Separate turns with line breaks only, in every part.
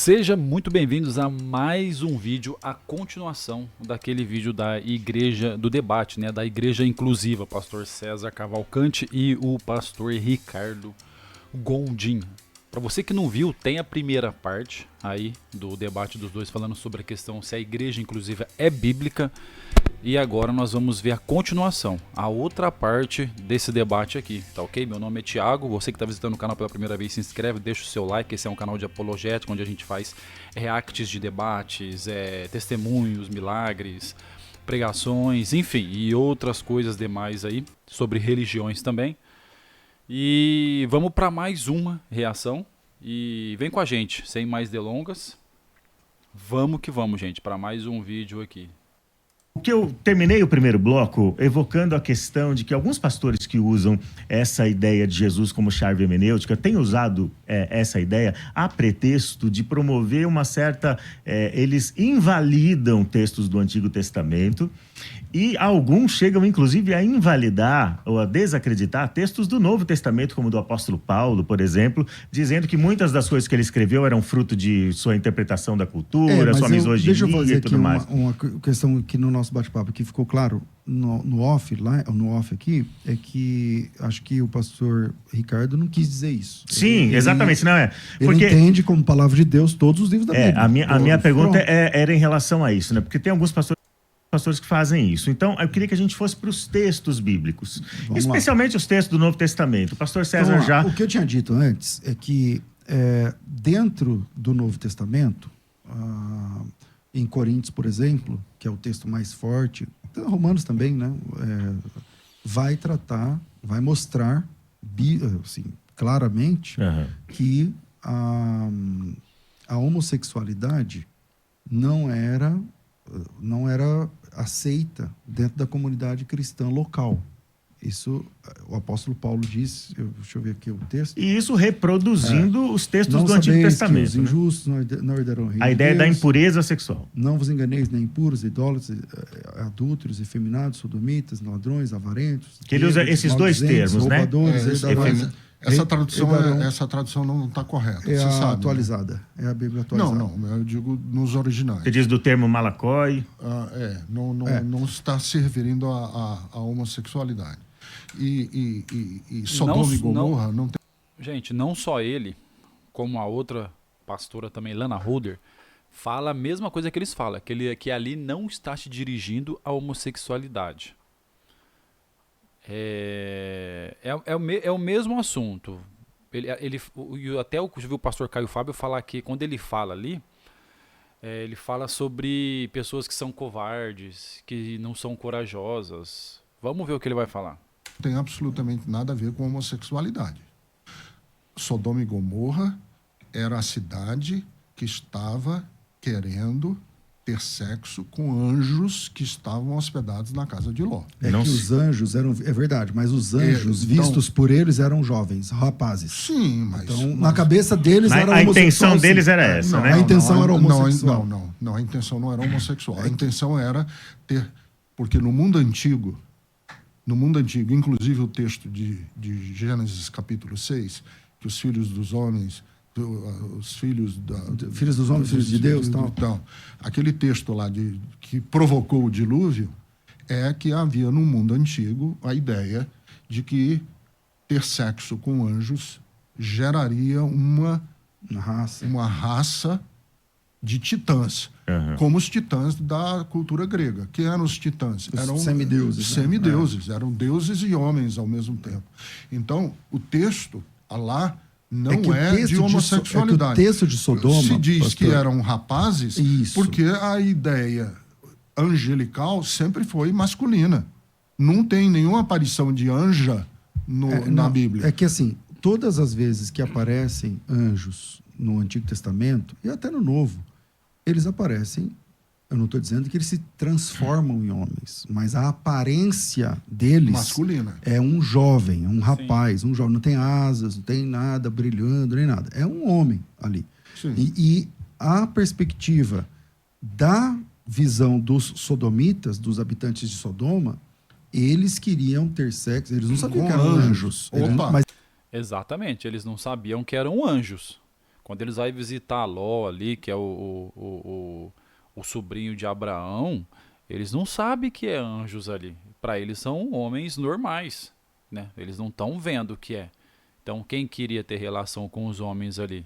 Sejam muito bem-vindos a mais um vídeo, a continuação daquele vídeo da igreja, do debate, né, da igreja inclusiva, pastor César Cavalcante e o pastor Ricardo Gondim. Para você que não viu, tem a primeira parte aí do debate dos dois falando sobre a questão se a igreja inclusiva é bíblica. E agora nós vamos ver a continuação, a outra parte desse debate aqui, tá ok? Meu nome é Thiago, você que está visitando o canal pela primeira vez, se inscreve, deixa o seu like. Esse é um canal de apologética, onde a gente faz reacts de debates, testemunhos, milagres, pregações, enfim, e outras coisas demais aí, sobre religiões também. E vamos para mais uma reação, e vem com a gente, sem mais delongas, vamos que vamos, gente, para mais um vídeo aqui.
O que eu terminei o primeiro bloco evocando a questão de que alguns pastores que usam essa ideia de Jesus como chave hermenêutica têm usado essa ideia a pretexto de promover uma certa... eles invalidam textos do Antigo Testamento e alguns chegam inclusive a invalidar ou a desacreditar textos do Novo Testamento, como do apóstolo Paulo, por exemplo, dizendo que muitas das coisas que ele escreveu eram fruto de sua interpretação da cultura, sua misoginia
deixa eu fazer
e tudo
aqui
mais.
uma questão que no nosso bate-papo que ficou claro no off aqui, é que acho que o pastor Ricardo não quis dizer isso.
Sim, exatamente, não é?
Porque ele entende como palavra de Deus todos os livros da Bíblia.
A minha pergunta era em relação a isso, né? Porque tem alguns pastores que fazem isso. Então, eu queria que a gente fosse para os textos bíblicos, especialmente os textos do Novo Testamento. O pastor César
então, o que eu tinha dito antes é que dentro do Novo Testamento, em Coríntios, por exemplo, que é o texto mais forte, Romanos também, né? Vai mostrar assim, claramente que a homossexualidade não era aceita dentro da comunidade cristã local. Isso o apóstolo Paulo diz, deixa eu ver aqui o texto.
E isso reproduzindo os textos do Antigo Testamento.
Os injustos não herdarão o reino
a
de
ideia
Deus.
Da impureza sexual.
Não vos enganeis, nem impuros, idólatras, adúlteros, efeminados, sodomitas, ladrões, avarentos.
Que ele usa esses dois termos, né?
Essa tradução não está correta.
É
você
a
sabe,
atualizada.
Né?
É a Bíblia atualizada.
Não, eu digo nos originais.
Você diz do termo malacói.
Não está se referindo à homossexualidade. E Sodoma e Gomorra não tem...
Gente, não só ele, como a outra pastora também, Lana Holder, fala a mesma coisa que eles falam, que ali não está se dirigindo à homossexualidade. É o mesmo assunto. Até eu vi o pastor Caio Fábio falar que quando ele fala ali, ele fala sobre pessoas que são covardes, que não são corajosas. Vamos ver o que ele vai falar.
Não tem absolutamente nada a ver com homossexualidade. Sodoma e Gomorra era a cidade que estava querendo ter sexo com anjos que estavam hospedados na casa de Ló.
Os anjos eram... É verdade, mas os anjos vistos por eles eram jovens, rapazes.
Sim, mas...
Então, na cabeça deles era homossexual.
A intenção deles era essa, né?
A intenção era homossexual.
Não, a intenção não era homossexual. A intenção era ter... Porque no mundo antigo, inclusive o texto de Gênesis capítulo 6, que os filhos dos homens... os filhos dos homens, filhos de Deus, tal. Aquele texto lá que provocou o dilúvio é que havia no mundo antigo a ideia de que ter sexo com anjos geraria uma raça de titãs, como os titãs da cultura grega. Que eram os titãs? Eram
semideuses.
Eram deuses e homens ao mesmo tempo. Então, o texto lá não de homossexualidade.
O texto de Sodoma...
Se diz que eram rapazes, porque a ideia angelical sempre foi masculina. Não tem nenhuma aparição de anja na Bíblia.
É que assim, todas as vezes que aparecem anjos no Antigo Testamento, e até no Novo, eles aparecem... Eu não estou dizendo que eles se transformam em homens, mas a aparência deles
masculina.
É um jovem, um rapaz, um jovem. Não tem asas, não tem nada brilhando, nem nada. É um homem ali. E a perspectiva da visão dos sodomitas, dos habitantes de Sodoma, eles queriam ter sexo, eles não sabiam que eram anjos.
Exatamente, eles não sabiam que eram anjos. Quando eles vão visitar Ló ali, que é o sobrinho de Abraão, eles não sabem que é anjos ali. Para eles são homens normais, né? Eles não estão vendo o que é. Então quem queria ter relação com os homens ali?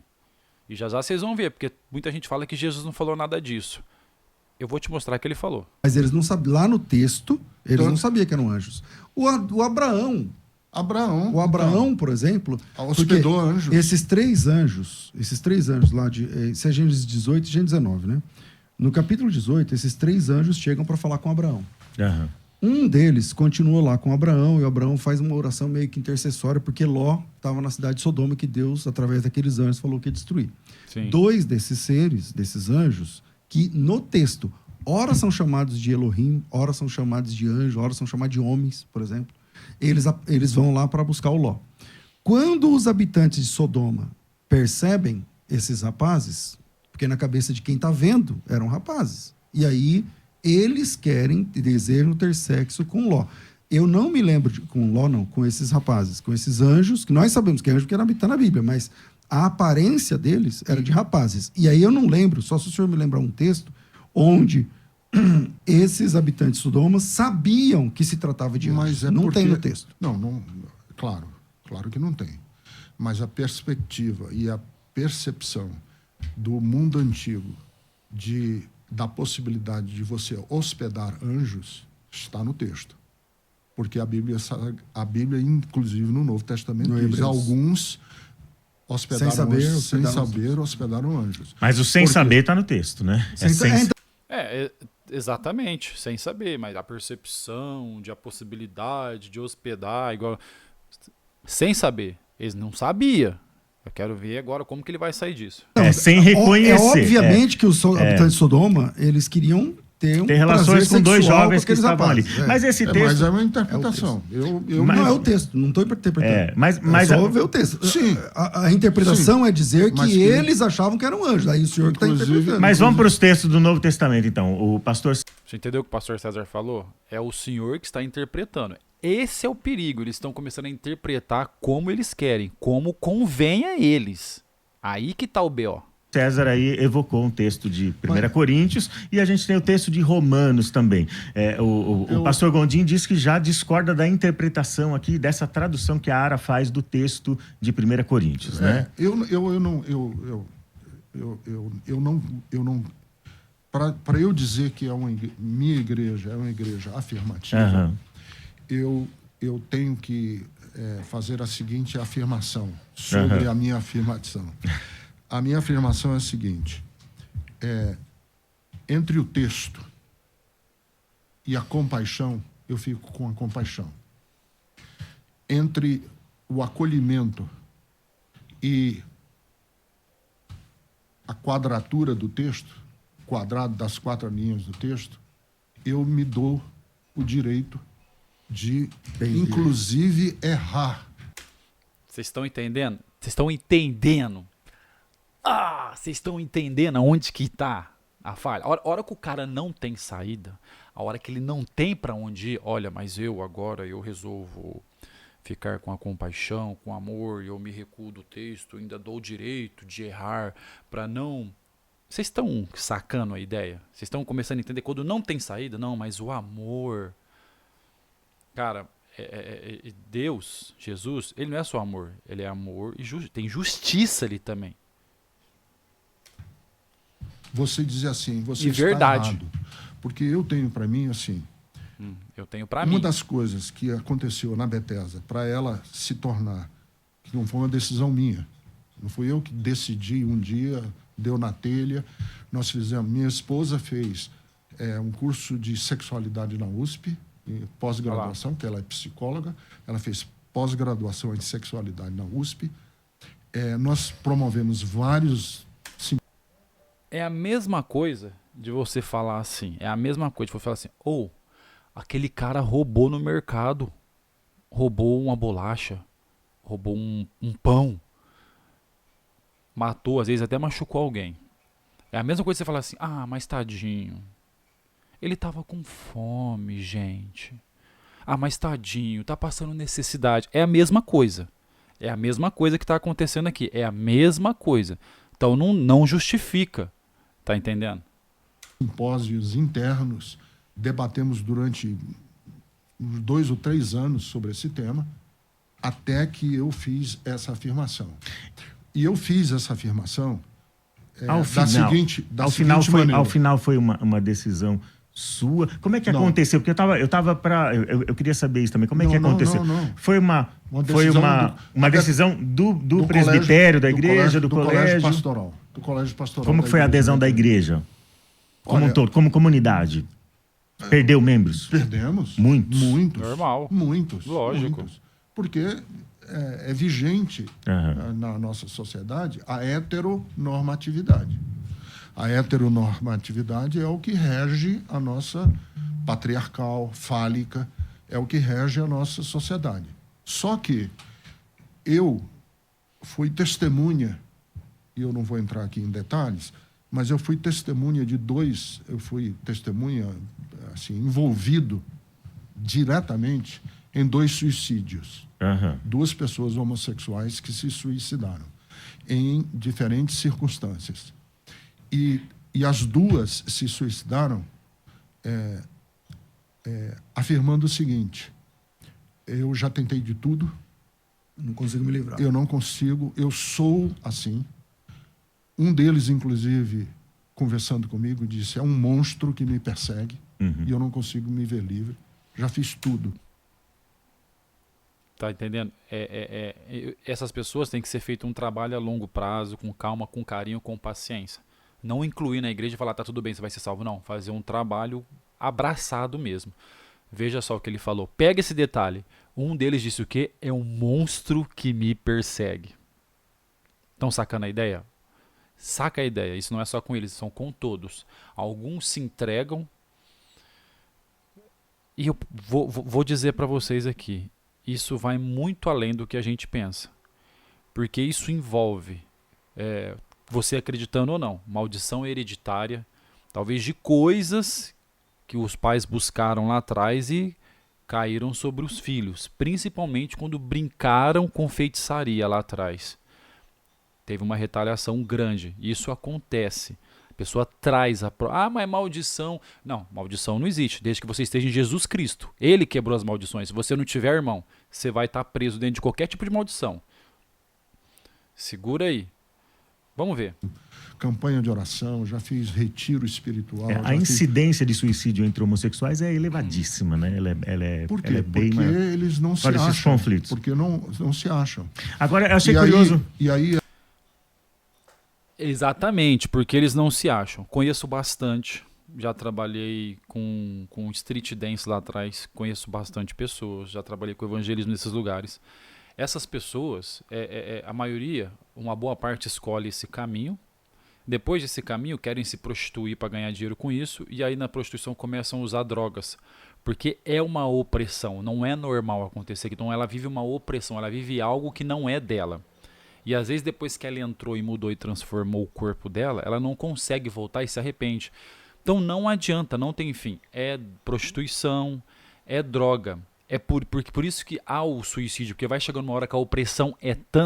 E já vocês vão ver, porque muita gente fala que Jesus não falou nada disso. Eu vou te mostrar que ele falou.
Mas eles não sabiam, lá no texto, eles não sabiam que eram anjos. O Abraão, por exemplo,
hospedou anjos.
Esses três anjos lá, isso é Gênesis 18 e Gênesis 19, né? No capítulo 18, esses três anjos chegam para falar com Abraão.
Aham.
Um deles continua lá com Abraão, e o Abraão faz uma oração meio que intercessória, porque Ló estava na cidade de Sodoma, que Deus, através daqueles anjos, falou que ia destruir.
Sim.
Dois desses seres, desses anjos, que no texto, ora são chamados de Elohim, ora são chamados de anjo, ora são chamados de homens, por exemplo, eles vão lá para buscar o Ló. Quando os habitantes de Sodoma percebem esses rapazes, porque na cabeça de quem está vendo eram rapazes, e aí eles desejam ter sexo com Ló. Eu não me lembro com Ló, não, com esses rapazes, com esses anjos, que nós sabemos que é anjo porque está na Bíblia, mas a aparência deles era de rapazes. E aí eu não lembro, só se o senhor me lembrar um texto, onde esses habitantes de Sodoma sabiam que se tratava de anjos.
Mas
não tem no texto.
Não, claro que não tem. Mas a perspectiva e a percepção do mundo antigo da possibilidade de você hospedar anjos está no texto. Porque a Bíblia, inclusive no Novo Testamento,
No
diz
Hebreus.
alguns hospedaram
Sem saber,
hospedaram anjos.
Mas o sem saber está no texto, né?
Exatamente, sem saber, mas a percepção, a possibilidade de hospedar, igual sem saber. Eles não sabiam. Eu quero ver agora como que ele vai sair disso.
Sem reconhecer.
Obviamente que os habitantes de Sodoma, eles queriam ter
relações com dois
sexual
jovens que
aqueles
estavam ali.
rapazes.
Mas esse texto...
Mas é uma interpretação.
Não é o texto, não estou interpretando.
Mas
só ver o texto.
Sim.
A interpretação é dizer
Mas
que eles achavam que eram anjos. Aí o senhor que está interpretando.
Mas vamos para os textos do Novo Testamento, então. O pastor...
Você entendeu o que o pastor César falou? É o senhor que está interpretando. Esse é o perigo. Eles estão começando a interpretar como eles querem, como convém a eles. Aí que está o B.O.
César aí evocou um texto de 1 Coríntios e a gente tem o texto de Romanos também. O pastor Gondim diz que já discorda da interpretação aqui, dessa tradução que a Ara faz do texto de 1 Coríntios, né?
Para eu dizer que minha igreja é uma igreja afirmativa, eu tenho que fazer a seguinte afirmação sobre a minha afirmação. A minha afirmação é a seguinte: entre o texto e a compaixão, eu fico com a compaixão. Entre o acolhimento e a quadratura do texto, quadrado das 4 linhas do texto, eu me dou o direito de, inclusive, errar.
Vocês estão entendendo? Vocês estão entendendo? Vocês estão entendendo aonde que tá a falha? A hora que o cara não tem saída, a hora que ele não tem para onde ir, olha, mas agora eu resolvo ficar com a compaixão, com o amor, eu me recuo do texto, ainda dou o direito de errar para não... Vocês estão sacando a ideia? Vocês estão começando a entender quando não tem saída? Não, mas o amor... Cara, Deus, Jesus, ele não é só amor, ele é amor e tem justiça ali também.
Você dizer assim, você
E
está
verdade.
errado. Porque eu tenho para mim, assim...
Eu tenho para mim.
Uma das coisas que aconteceu na Bethesda, para ela se tornar, que não foi uma decisão minha, não fui eu que decidi um dia, deu na telha, nós fizemos, minha esposa fez um curso de sexualidade na USP, pós-graduação, que ela é psicóloga, ela fez pós-graduação em sexualidade na USP, nós promovemos vários...
É a mesma coisa de você falar assim, é a mesma coisa de você falar assim, aquele cara roubou no mercado, roubou uma bolacha, roubou um pão, matou, às vezes até machucou alguém. É a mesma coisa de você falar assim, mas tadinho, ele tava com fome, gente. Mas tadinho, tá passando necessidade. É a mesma coisa. É a mesma coisa que tá acontecendo aqui. É a mesma coisa. Então não justifica, tá entendendo?
Simpósios internos, debatemos durante uns 2 ou 3 anos sobre esse tema, até que eu fiz essa afirmação. E eu fiz essa afirmação
Ao final foi uma decisão sua. Como é que aconteceu? Porque eu queria saber isso também. Como é que aconteceu?
Não.
Foi uma decisão do presbitério, da igreja, do colégio
pastoral. Do colégio pastoral.
Como que foi a adesão da igreja? Como um todo, como comunidade? Perdeu membros?
Perdemos.
Muitos.
Normal.
Muitos.
Lógico.
Muitos. Porque é vigente na nossa sociedade a heteronormatividade. A heteronormatividade é o que rege a nossa patriarcal, fálica, é o que rege a nossa sociedade. Só que eu fui testemunha, e eu não vou entrar aqui em detalhes, mas eu fui testemunha assim, envolvido diretamente em 2 suicídios. 2 pessoas homossexuais que se suicidaram em diferentes circunstâncias. E as 2 se suicidaram afirmando o seguinte: eu já tentei de tudo,
Não consigo me livrar.
eu não consigo, eu sou assim. Um deles, inclusive, conversando comigo, disse: é um monstro que me persegue e eu não consigo me ver livre. Já fiz tudo.
Tá entendendo? Essas pessoas têm que ser feito um trabalho a longo prazo, com calma, com carinho, com paciência. Não incluir na igreja e falar, tá tudo bem, você vai ser salvo. Não, fazer um trabalho abraçado mesmo. Veja só o que ele falou. Pega esse detalhe. Um deles disse o quê? É um monstro que me persegue. Estão sacando a ideia? Saca a ideia. Isso não é só com eles, são com todos. Alguns se entregam. E eu vou dizer para vocês aqui. Isso vai muito além do que a gente pensa. Porque isso envolve, você acreditando ou não, maldição hereditária, talvez de coisas que os pais buscaram lá atrás e caíram sobre os filhos. Principalmente quando brincaram com feitiçaria lá atrás. Teve uma retaliação grande. Isso acontece. A pessoa traz mas é maldição. Não, maldição não existe, desde que você esteja em Jesus Cristo. Ele quebrou as maldições. Se você não tiver, irmão, você vai estar preso dentro de qualquer tipo de maldição. Segura aí. Vamos ver.
Campanha de oração, já fiz retiro espiritual.
A incidência de suicídio entre homossexuais é elevadíssima, né?
Por quê?
Bem
porque eles não se acham.
Esses conflitos.
Porque não se acham.
Agora, eu achei curioso.
Exatamente, porque eles não se acham. Conheço bastante. Já trabalhei com street dance lá atrás. Conheço bastante pessoas. Já trabalhei com evangelismo nesses lugares. Essas pessoas, a maioria, uma boa parte escolhe esse caminho. Depois desse caminho, querem se prostituir para ganhar dinheiro com isso. E aí na prostituição começam a usar drogas. Porque é uma opressão. Não é normal acontecer. Então ela vive uma opressão. Ela vive algo que não é dela. E às vezes depois que ela entrou e mudou e transformou o corpo dela, ela não consegue voltar e se arrepende. Então não adianta, não tem fim. É prostituição, é droga. É por isso que há o suicídio, porque vai chegando uma hora que a opressão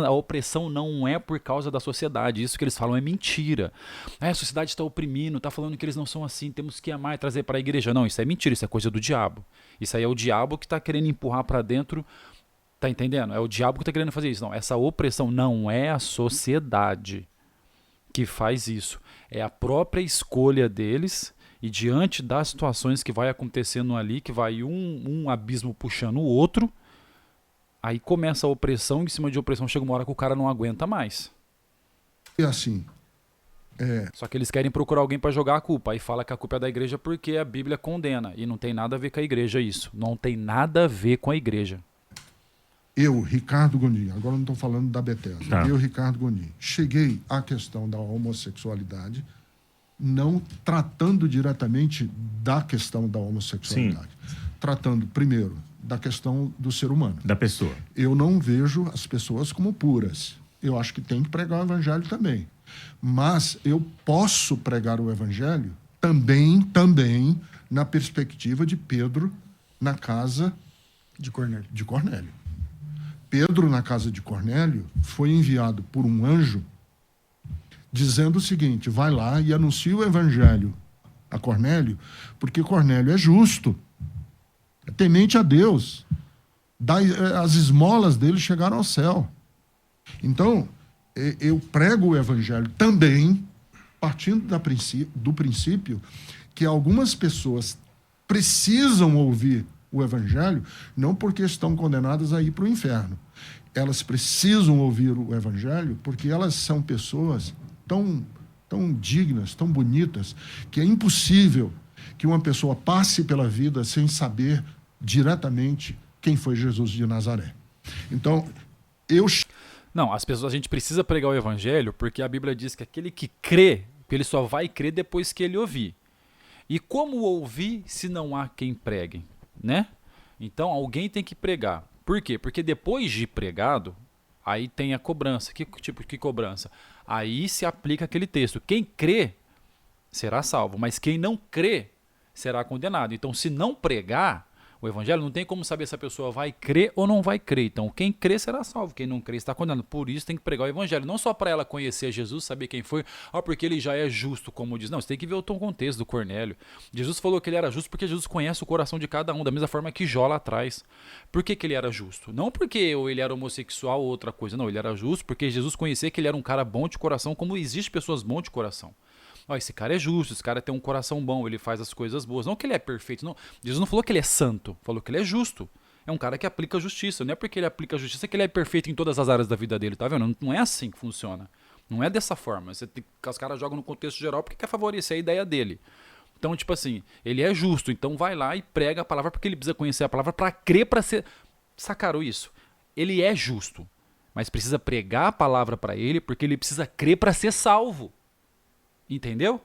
a opressão não é por causa da sociedade. Isso que eles falam é mentira. A sociedade está oprimindo, está falando que eles não são assim, temos que amar e trazer para a igreja. Não, isso é mentira, isso é coisa do diabo. Isso aí é o diabo que está querendo empurrar para dentro. Tá entendendo? É o diabo que está querendo fazer isso. Não, essa opressão não é a sociedade que faz isso. É a própria escolha deles e diante das situações que vai acontecendo ali, que vai um abismo puxando o outro, aí começa a opressão, em cima de opressão chega uma hora que o cara não aguenta mais.
E assim...
Só que eles querem procurar alguém para jogar a culpa. Aí fala que a culpa é da igreja porque a Bíblia condena. E não tem nada a ver com a igreja isso. Não tem nada a ver com a igreja.
Eu, Ricardo Gondim, agora não estou falando da Bethesda,
Tá.
Eu, Ricardo Gondim, cheguei à questão da homossexualidade não tratando diretamente da questão da homossexualidade. Tratando, primeiro, da questão do ser humano.
Da pessoa.
Eu não vejo as pessoas como puras. Eu acho que tem que pregar o evangelho também. Mas eu posso pregar o evangelho também na perspectiva de Pedro na casa
De Cornélio.
Pedro, na casa de Cornélio, foi enviado por um anjo dizendo o seguinte: vai lá e anuncia o evangelho a Cornélio, porque Cornélio é justo, é temente a Deus, as esmolas dele chegaram ao céu. Então, eu prego o evangelho também, partindo do princípio que algumas pessoas precisam ouvir o evangelho, não porque estão condenadas a ir para o inferno. Elas precisam ouvir o evangelho porque elas são pessoas tão dignas, tão bonitas, que é impossível que uma pessoa passe pela vida sem saber diretamente quem foi Jesus de Nazaré. Então,
Não, a gente precisa pregar o evangelho porque a Bíblia diz que aquele que crê, ele só vai crer depois que ele ouvir. E como ouvir se não há quem pregue, né? Então alguém tem que pregar. Por quê? Porque depois de pregado, aí tem a cobrança. Que tipo de cobrança? Aí se aplica aquele texto. Quem crê será salvo, mas quem não crê será condenado. Então, se não pregar o evangelho, não tem como saber se a pessoa vai crer ou não vai crer. Então, quem crê será salvo, quem não crê está condenado. Por isso tem que pregar o evangelho, não só para ela conhecer Jesus, saber quem foi, porque ele já é justo, como diz. Não, você tem que ver o contexto do Cornélio. Jesus falou que ele era justo porque Jesus conhece o coração de cada um, da mesma forma que Jó lá atrás. Por que ele era justo? Não porque ele era homossexual ou outra coisa, não, ele era justo porque Jesus conhecia que ele era um cara bom de coração, como existe pessoas bons de coração. Esse cara é justo, esse cara tem um coração bom, ele faz as coisas boas. Não que ele é perfeito, não. Jesus não falou que ele é santo, falou que ele é justo. É um cara que aplica a justiça. Não é porque ele aplica a justiça que ele é perfeito em todas as áreas da vida dele, tá vendo? Não é assim que funciona. Não é dessa forma. Os caras jogam no contexto geral porque quer favorecer a ideia dele. Então, tipo assim, ele é justo, então vai lá e prega a palavra porque ele precisa conhecer a palavra para crer, para ser... Sacaram isso? Ele é justo, mas precisa pregar a palavra para ele porque ele precisa crer para ser salvo. Entendeu?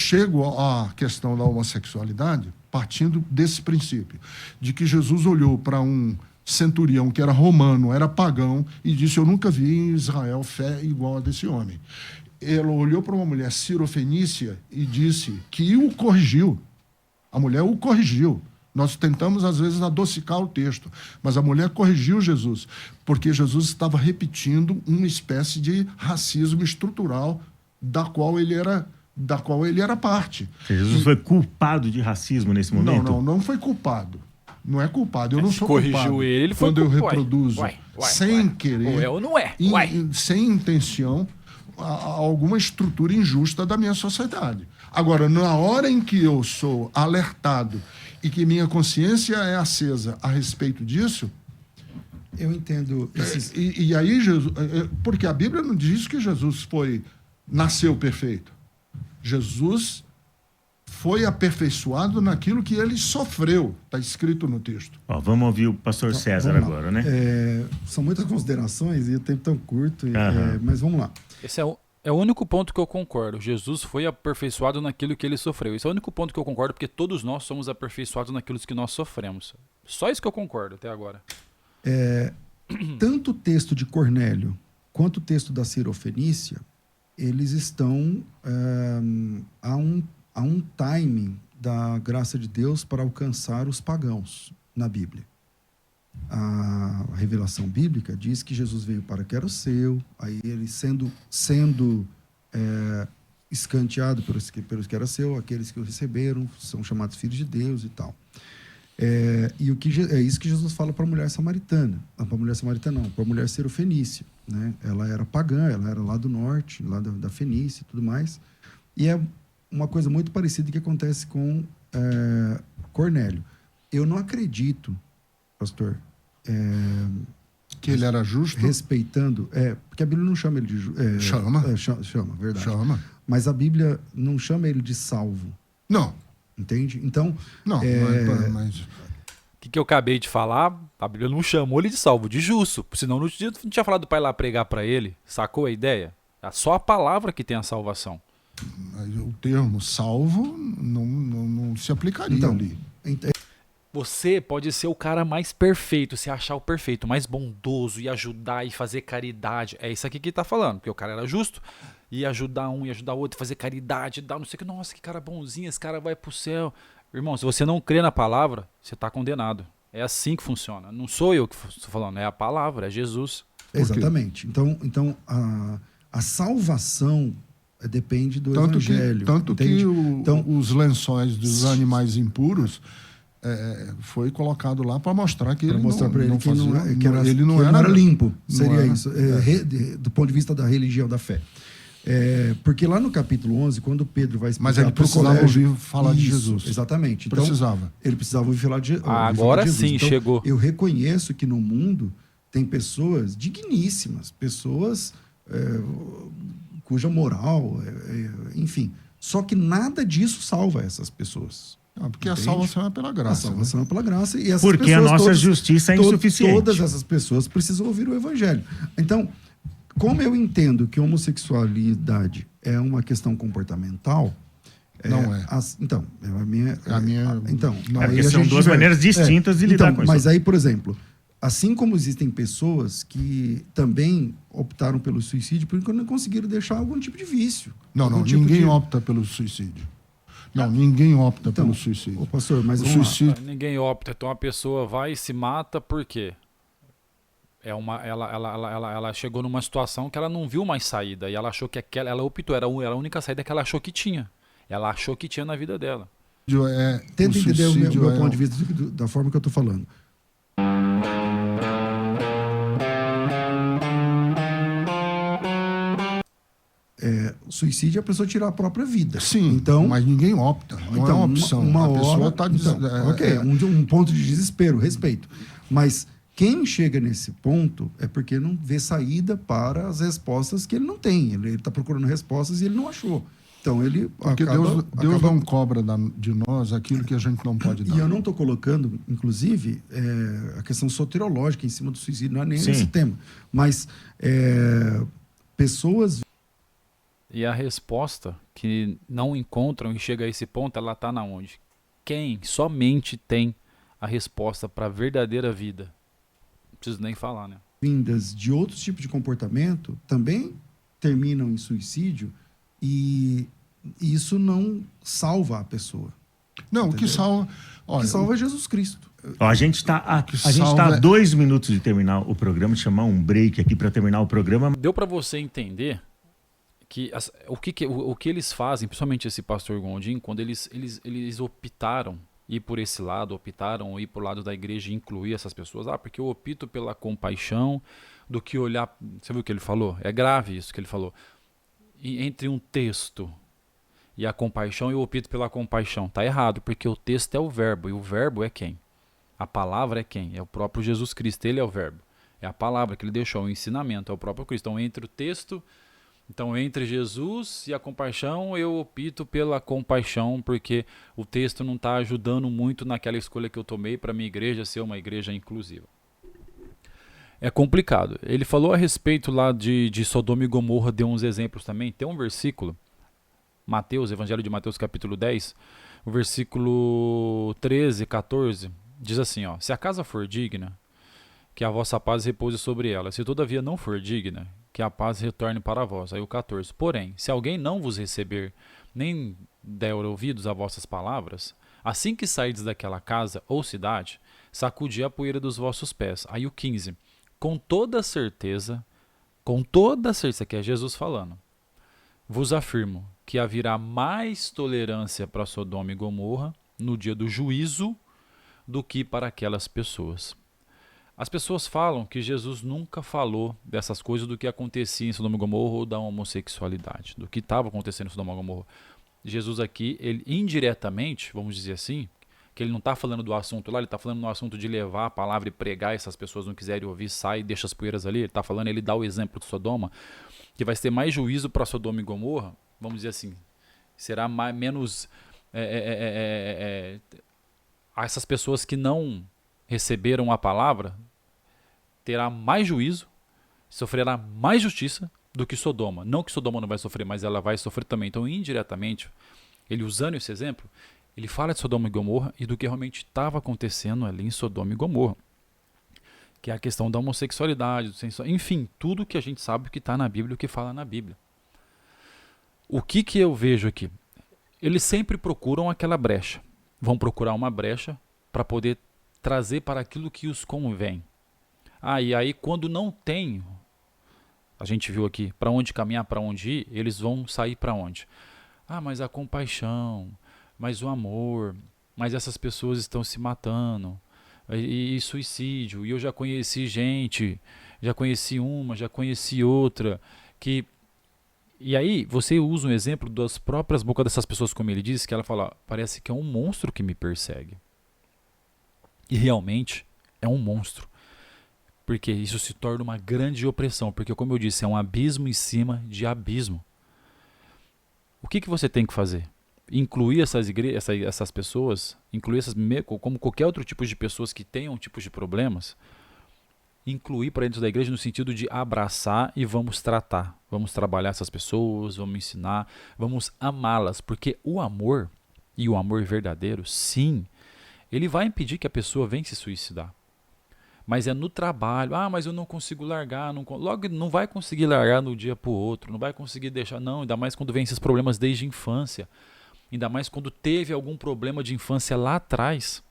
Chego à questão da homossexualidade partindo desse princípio, de que Jesus olhou para um centurião que era romano, era pagão, e disse: eu nunca vi em Israel fé igual a desse homem. Ele olhou para uma mulher cirofenícia e disse que o corrigiu. A mulher o corrigiu. Nós tentamos, às vezes, adocicar o texto, mas a mulher corrigiu Jesus, porque Jesus estava repetindo uma espécie de racismo estrutural da qual ele era parte.
Jesus foi culpado de racismo nesse momento?
Não foi culpado. Não é culpado. Eu não sou
corrigiu
culpado.
ele foi
quando eu reproduzo sem querer,
ou é ou não é.
sem intenção, alguma estrutura injusta da minha sociedade. Agora, na hora em que eu sou alertado e que minha consciência é acesa a respeito disso,
eu entendo esses...
e aí Jesus, porque a Bíblia não diz que Jesus nasceu perfeito. Jesus foi aperfeiçoado naquilo que ele sofreu. Está escrito no texto.
Vamos ouvir o pastor César agora, né?
São muitas considerações e o tempo tão curto, mas vamos lá.
Esse é o único ponto que eu concordo. Jesus foi aperfeiçoado naquilo que ele sofreu. Esse é o único ponto que eu concordo, porque todos nós somos aperfeiçoados naquilo que nós sofremos. Só isso que eu concordo até agora.
Tanto o texto de Cornélio quanto o texto da Cirofenícia, eles estão a um timing da graça de Deus para alcançar os pagãos na Bíblia. A revelação bíblica diz que Jesus veio para que era o seu, aí ele sendo escanteado pelos que era seu, aqueles que o receberam são chamados filhos de Deus e tal. E é isso que Jesus fala para a mulher samaritana. Para a mulher samaritana não, para a mulher serofenícia, né? Ela era pagã, ela era lá do norte, lá da Fenícia e tudo mais. E é uma coisa muito parecida que acontece com Cornélio. Eu não acredito, pastor,
que ele era justo?
Respeitando... porque a Bíblia não chama ele de...
chama.
Chama, verdade.
Chama.
Mas a Bíblia não chama ele de salvo.
Não.
Entende? Então...
O que eu acabei de falar, a Bíblia não chamou ele de salvo, de justo. Senão não tinha falado do pai lá pregar para ele. Sacou a ideia? É só a palavra que tem a salvação.
O termo salvo não se aplicaria ali.
Você pode ser o cara mais perfeito, se achar o perfeito, mais bondoso e ajudar e fazer caridade. É isso aqui que ele tá falando, porque o cara era justo, ia ajudar um, ia ajudar o outro, fazer caridade, dar não sei o que. Nossa, que cara bonzinho, esse cara vai pro céu. Irmão, se você não crê na palavra, você tá condenado. É assim que funciona. Não sou eu que estou falando, é a palavra, é Jesus.
Exatamente. Então a A salvação depende do
Tanto
evangelho.
que
entende? Então,
os lençóis dos animais impuros foi colocado lá para mostrar que
para
ele
mostrar para ele que,
fazia,
que era,
ele não
que
era,
não era limpo,
não
seria
era,
isso, do ponto de vista da religião, da fé. Porque lá no capítulo 11, quando Pedro vai explicar
Mas ele
pro
precisava
colégio,
ouvir falar de Jesus.
Exatamente. Então,
Precisava.
ele precisava ouvir falar de,
Agora
falar de Jesus.
sim,
Então,
chegou.
Eu reconheço que no mundo tem pessoas digníssimas, pessoas cuja moral, enfim. Só que nada disso salva essas pessoas.
Porque a
Entende?
salvação é pela graça.
A salvação é pela graça. E essas
Porque a
pessoas
nossa
todas,
justiça é insuficiente.
Todas essas pessoas precisam ouvir o evangelho. Então, como eu entendo que homossexualidade é uma questão comportamental,
Não é.
Então, a minha. Então,
Não,
É
aí
porque
a
são
gente
duas maneiras distintas de lidar com isso.
Mas aí, por exemplo, assim como existem pessoas que também optaram pelo suicídio porque não conseguiram deixar algum tipo de vício.
Não,
algum tipo
ninguém
de...
opta pelo suicídio. Não, ninguém opta
Então,
pelo suicídio.
Ô, pastor, mas
O
vamos lá.
suicídio,
Ninguém opta, então a pessoa vai e se mata por quê? Ela chegou numa situação que ela não viu mais saída e ela achou que ela optou, era a única saída que ela achou que tinha. Ela achou que tinha na vida dela.
Tenta entender o meu
suicídio
ponto de vista da forma que eu estou falando. O suicídio é a pessoa tirar a própria vida.
Sim,
então,
mas ninguém opta. Não é uma opção.
Uma
a pessoa
hora,
está
um ponto de desespero, respeito. Mas quem chega nesse ponto é porque não vê saída para as respostas que ele não tem. Ele está procurando respostas e ele não achou. Então ele
Porque Deus não cobra de nós aquilo que a gente não pode dar.
E eu não estou colocando, inclusive, a questão soteriológica em cima do suicídio, não é nem
Sim.
esse tema. Mas pessoas.
E a resposta que não encontram e chega a esse ponto, ela está na onde? Quem somente tem a resposta para a verdadeira vida? Não preciso nem falar, né?
Vindas de outros tipos de comportamento também terminam em suicídio e isso não salva a pessoa.
Não, o que salva...
O que salva é Jesus Cristo.
Ó, a gente está a 2 minutos de terminar o programa, de chamar um break aqui para terminar o programa.
Deu para você entender que o que eles fazem, principalmente esse pastor Gondim, quando eles optaram ir por esse lado, optaram ir por lado da igreja e incluir essas pessoas. Porque eu opto pela compaixão do que olhar... Você viu o que ele falou? É grave isso que ele falou. E entre um texto e a compaixão, eu opto pela compaixão. Tá errado, porque o texto é o verbo, e o verbo é quem? A palavra é quem? É o próprio Jesus Cristo, ele é o verbo. É a palavra que ele deixou, o ensinamento, é o próprio Cristo. Então, entre o texto... Então, entre Jesus e a compaixão, eu opto pela compaixão, porque o texto não está ajudando muito naquela escolha que eu tomei para a minha igreja ser uma igreja inclusiva. É complicado. Ele falou a respeito lá de Sodoma e Gomorra, deu uns exemplos também. Tem um versículo, Mateus, Evangelho de Mateus, capítulo 10, o versículo 13, 14, diz assim, ó: se a casa for digna, que a vossa paz repouse sobre ela. Se todavia não for digna, que a paz retorne para vós. Aí o 14. Porém, se alguém não vos receber, nem der ouvidos a vossas palavras, assim que sairdes daquela casa ou cidade, sacudi a poeira dos vossos pés. Aí o 15. Com toda certeza, que é Jesus falando, vos afirmo que haverá mais tolerância para Sodoma e Gomorra no dia do juízo do que para aquelas pessoas. As pessoas falam que Jesus nunca falou dessas coisas, do que acontecia em Sodoma e Gomorra ou da homossexualidade, do que estava acontecendo em Sodoma e Gomorra. Jesus aqui, ele indiretamente, vamos dizer assim, que ele não está falando do assunto lá, ele está falando no assunto de levar a palavra e pregar, e essas pessoas não quiserem ouvir, sai e deixa as poeiras ali. Ele está falando, ele dá o exemplo de Sodoma, que vai ter mais juízo para Sodoma e Gomorra, vamos dizer assim, será menos... essas pessoas que não receberam a palavra, terá mais juízo, sofrerá mais justiça do que Sodoma. Não que Sodoma não vai sofrer, mas ela vai sofrer também. Então, indiretamente, ele usando esse exemplo, ele fala de Sodoma e Gomorra e do que realmente estava acontecendo ali em Sodoma e Gomorra, que é a questão da homossexualidade, enfim, tudo que a gente sabe que está na Bíblia, o que fala na Bíblia. O que eu vejo aqui? Eles sempre procuram aquela brecha. Vão procurar uma brecha para poder trazer para aquilo que os convém. E aí quando não tem, a gente viu aqui, para onde caminhar, para onde ir, eles vão sair para onde? Ah, mas a compaixão, mas o amor, mas essas pessoas estão se matando, e suicídio, e eu já conheci gente, já conheci uma, já conheci outra, que... E aí você usa um exemplo das próprias bocas dessas pessoas, como ele disse, que ela fala, parece que é um monstro que me persegue. E realmente é um monstro. Porque isso se torna uma grande opressão, porque como eu disse, é um abismo em cima de abismo. O que você tem que fazer? Incluir essas pessoas, incluir essas, como qualquer outro tipo de pessoas que tenham tipos de problemas, incluir para dentro da igreja no sentido de abraçar e vamos tratar. Vamos trabalhar essas pessoas, vamos ensinar, vamos amá-las, porque o amor, e o amor verdadeiro, sim, ele vai impedir que a pessoa venha se suicidar. Mas é no trabalho, mas eu não consigo largar, logo não vai conseguir largar no dia para o outro, não vai conseguir deixar, não, ainda mais quando vem esses problemas desde a infância, ainda mais quando teve algum problema de infância lá atrás,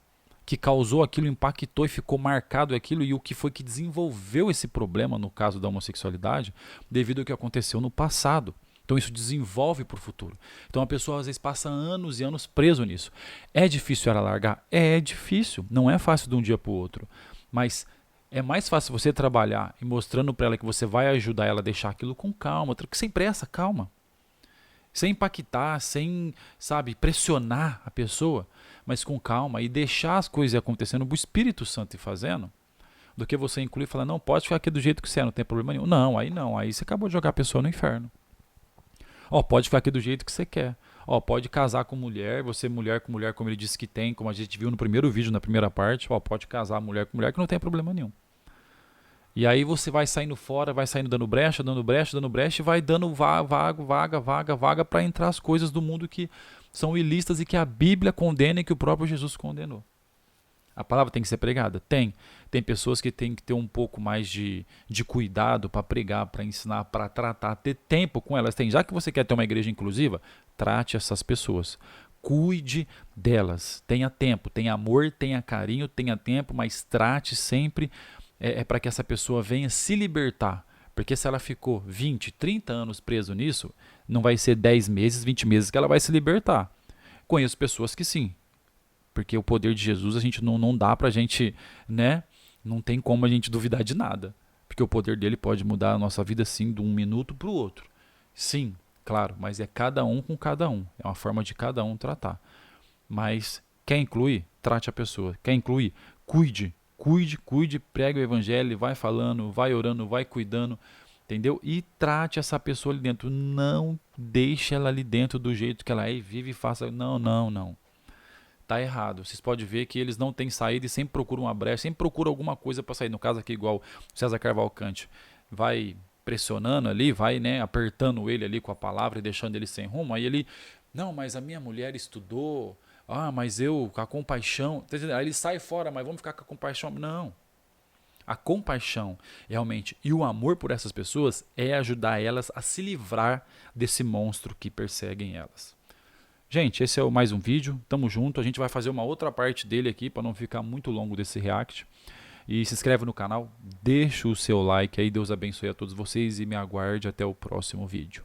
que causou aquilo, impactou e ficou marcado aquilo, e o que foi que desenvolveu esse problema no caso da homossexualidade, devido ao que aconteceu no passado. Então isso desenvolve para o futuro. Então a pessoa às vezes passa anos e anos preso nisso. É difícil ela largar? É difícil, não é fácil de um dia para o outro. Mas é mais fácil você trabalhar e mostrando para ela que você vai ajudar ela a deixar aquilo com calma, sem pressa, calma. Sem impactar, sem, pressionar a pessoa, mas com calma e deixar as coisas acontecendo, o Espírito Santo ir fazendo, do que você incluir e falar, não, pode ficar aqui do jeito que você é, não tem problema nenhum. Não, aí você acabou de jogar a pessoa no inferno. Pode ficar aqui do jeito que você quer. Pode casar com mulher, você mulher com mulher, como ele disse que tem, como a gente viu no primeiro vídeo, na primeira parte, pode casar mulher com mulher que não tem problema nenhum. E aí você vai saindo fora, vai saindo dando brecha, e vai dando vaga para entrar as coisas do mundo que são ilícitas e que a Bíblia condena e que o próprio Jesus condenou. A palavra tem que ser pregada? Tem. Tem pessoas que têm que ter um pouco mais de cuidado para pregar, para ensinar, para tratar, ter tempo com elas. Já que você quer ter uma igreja inclusiva, trate essas pessoas. Cuide delas. Tenha tempo, tenha amor, tenha carinho, tenha tempo, mas trate sempre para que essa pessoa venha se libertar. Porque se ela ficou 20, 30 anos preso nisso, não vai ser 10 meses, 20 meses que ela vai se libertar. Conheço pessoas que sim. Porque o poder de Jesus a gente não dá pra gente, não tem como a gente duvidar de nada. Porque o poder dele pode mudar a nossa vida sim de um minuto para o outro. Sim, claro, mas é cada um com cada um. É uma forma de cada um tratar. Mas quer incluir? Trate a pessoa. Quer incluir? Cuide, pregue o evangelho, vai falando, vai orando, vai cuidando, entendeu? E trate essa pessoa ali dentro. Não deixe ela ali dentro do jeito que ela é e vive e faça. Não. Tá errado. Vocês podem ver que eles não têm saída e sempre procuram uma brecha, sempre procuram alguma coisa para sair. No caso aqui, igual o César Cavalcante vai pressionando ali, vai apertando ele ali com a palavra e deixando ele sem rumo. Aí ele, não, mas a minha mulher estudou, mas eu, com a compaixão. Aí ele sai fora, mas vamos ficar com a compaixão. Não. A compaixão, realmente, e o amor por essas pessoas é ajudar elas a se livrar desse monstro que perseguem elas. Gente, esse é mais um vídeo, tamo junto, a gente vai fazer uma outra parte dele aqui para não ficar muito longo desse react. E se inscreve no canal, deixa o seu like aí, Deus abençoe a todos vocês e me aguarde até o próximo vídeo.